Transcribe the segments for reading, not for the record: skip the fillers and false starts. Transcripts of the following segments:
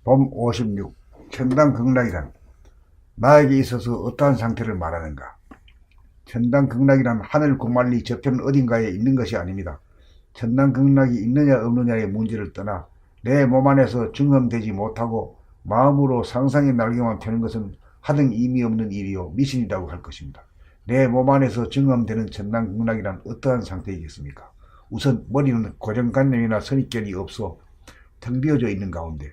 봄 56. 천당극락이란 나에게 있어서 어떠한 상태를 말하는가? 천당극락이란 하늘 구만리 저편 어딘가에 있는 것이 아닙니다. 천당극락이 있느냐 없느냐의 문제를 떠나 내 몸 안에서 증험되지 못하고 마음으로 상상의 날개만 펴는 것은 하등 의미 없는 일이요 미신이라고 할 것입니다. 내 몸 안에서 증험되는 천당극락이란 어떠한 상태이겠습니까? 우선 머리는 고정관념이나 선입견이 없어 텅 비어져 있는 가운데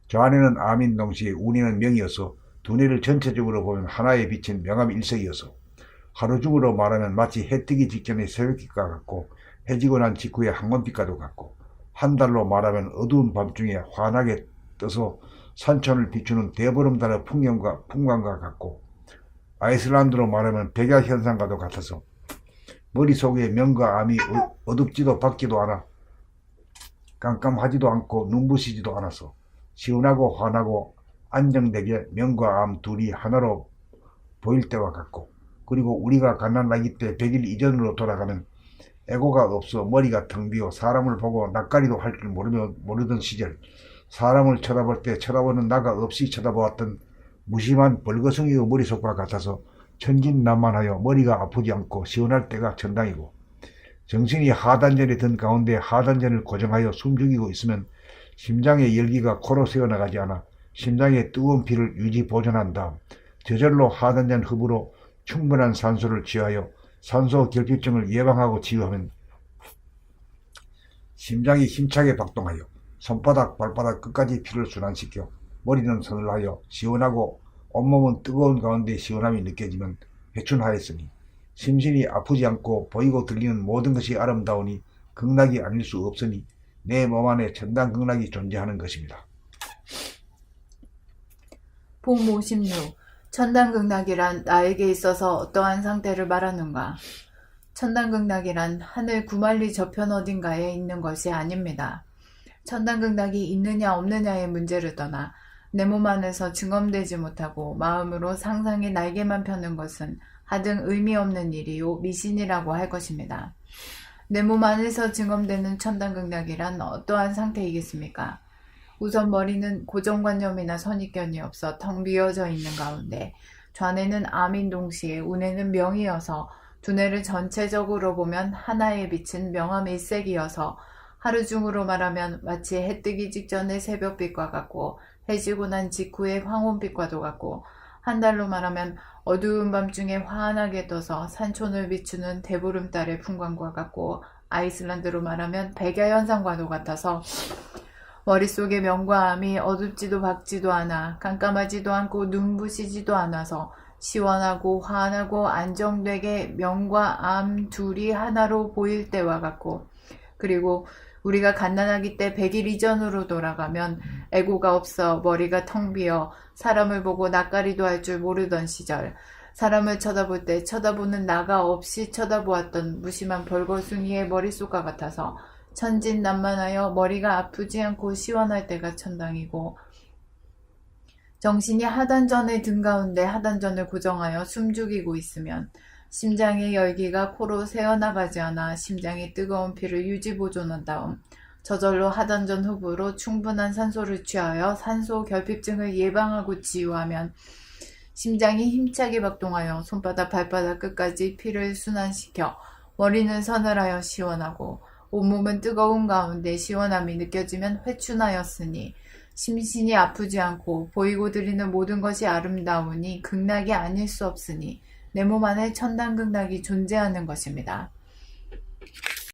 저 안에는 암인 동시에 운에는 명이어서 두뇌를 전체적으로 보면 하나에 비친 명암일색이어서 하루중으로 말하면 마치 해 뜨기 직전의 새벽빛과 같고 해지고 난 직후의 황혼빛과도 같고 한 달로 말하면 어두운 밤중에 환하게 떠서 산천을 비추는 대보름달의 풍광과 같고 아이슬란드로 말하면 백야현상과도 같아서 머릿속에 명과 암이 어둡지도 밝지도 않아 깜깜하지도 않고 눈부시지도 않아서 시원하고 환하고 안정되게 명과 암 둘이 하나로 보일 때와 같고, 그리고 우리가 갓난아기 때 100일 이전으로 돌아가면 애고가 없어 머리가 텅 비어 사람을 보고 낯가리도 할 줄 모르던 시절, 사람을 쳐다볼 때 쳐다보는 나가 없이 쳐다보았던 무심한 벌거숭이의 머릿속과 같아서 천진난만하여 머리가 아프지 않고 시원할 때가 천당이고, 정신이 하단전에 든 가운데 하단전을 고정하여 숨죽이고 있으면 심장의 열기가 코로 새어나가지 않아 심장의 뜨거운 피를 유지 보존한 다음 저절로 하단전 흡으로 충분한 산소를 취하여 산소 결핍증을 예방하고 치유하면 심장이 힘차게 박동하여 손바닥 발바닥 끝까지 피를 순환시켜 머리는 서늘하여 시원하고 온몸은 뜨거운 가운데 시원함이 느껴지면 회춘하였으니 심신이 아프지 않고 보이고 들리는 모든 것이 아름다우니 극락이 아닐 수 없으니 내 몸 안에 천당극락이 존재하는 것입니다. 봄 56. 천당극락이란 나에게 있어서 어떠한 상태를 말하는가? 천당극락이란 하늘 구만리 저편 어딘가에 있는 것이 아닙니다. 천당극락이 있느냐 없느냐의 문제를 떠나 내 몸 안에서 증험되지 못하고 마음으로 상상의 날개만 펴는 것은 하등 의미 없는 일이요 미신이라고 할 것입니다. 내 몸 안에서 증험되는 천당극락이란 어떠한 상태이겠습니까? 우선 머리는 고정관념이나 선입견이 없어 텅 비어져 있는 가운데 좌뇌는 암인 동시에 우뇌는 명이어서 두뇌를 전체적으로 보면 하나에 비친 명암일색이어서 하루중으로 말하면 마치 해 뜨기 직전의 새벽빛과 같고 해지고 난 직후의 황혼빛과도 같고 한 달로 말하면 어두운 밤중에 환하게 떠서 산촌을 비추는 대보름달의 풍광과 같고 아이슬란드로 말하면 백야현상과도 같아서 머릿속에 명과 암이 어둡지도 밝지도 않아 깜깜하지도 않고 눈부시지도 않아서 시원하고 환하고 안정되게 명과 암 둘이 하나로 보일 때와 같고, 그리고 우리가 갓난아기 때 100일 이전으로 돌아가면 애고가 없어 머리가 텅 비어 사람을 보고 낯가리도 할 줄 모르던 시절, 사람을 쳐다볼 때 쳐다보는 나가 없이 쳐다보았던 무심한 벌거숭이의 머릿속과 같아서 천진난만하여 머리가 아프지 않고 시원할 때가 천당이고, 정신이 하단전에 든 가운데 하단전을 고정하여 숨죽이고 있으면 심장의 열기가 코로 새어나가지 않아 심장의 뜨거운 피를 유지 보존한 다음 저절로 하단전 흡으로 충분한 산소를 취하여 산소 결핍증을 예방하고 치유하면 심장이 힘차게 박동하여 손바닥 발바닥 끝까지 피를 순환시켜 머리는 서늘하여 시원하고 온몸은 뜨거운 가운데 시원함이 느껴지면 회춘하였으니 심신이 아프지 않고 보이고 들리는 모든 것이 아름다우니 극락이 아닐 수 없으니 내 몸 안에 천당극락이 존재하는 것입니다.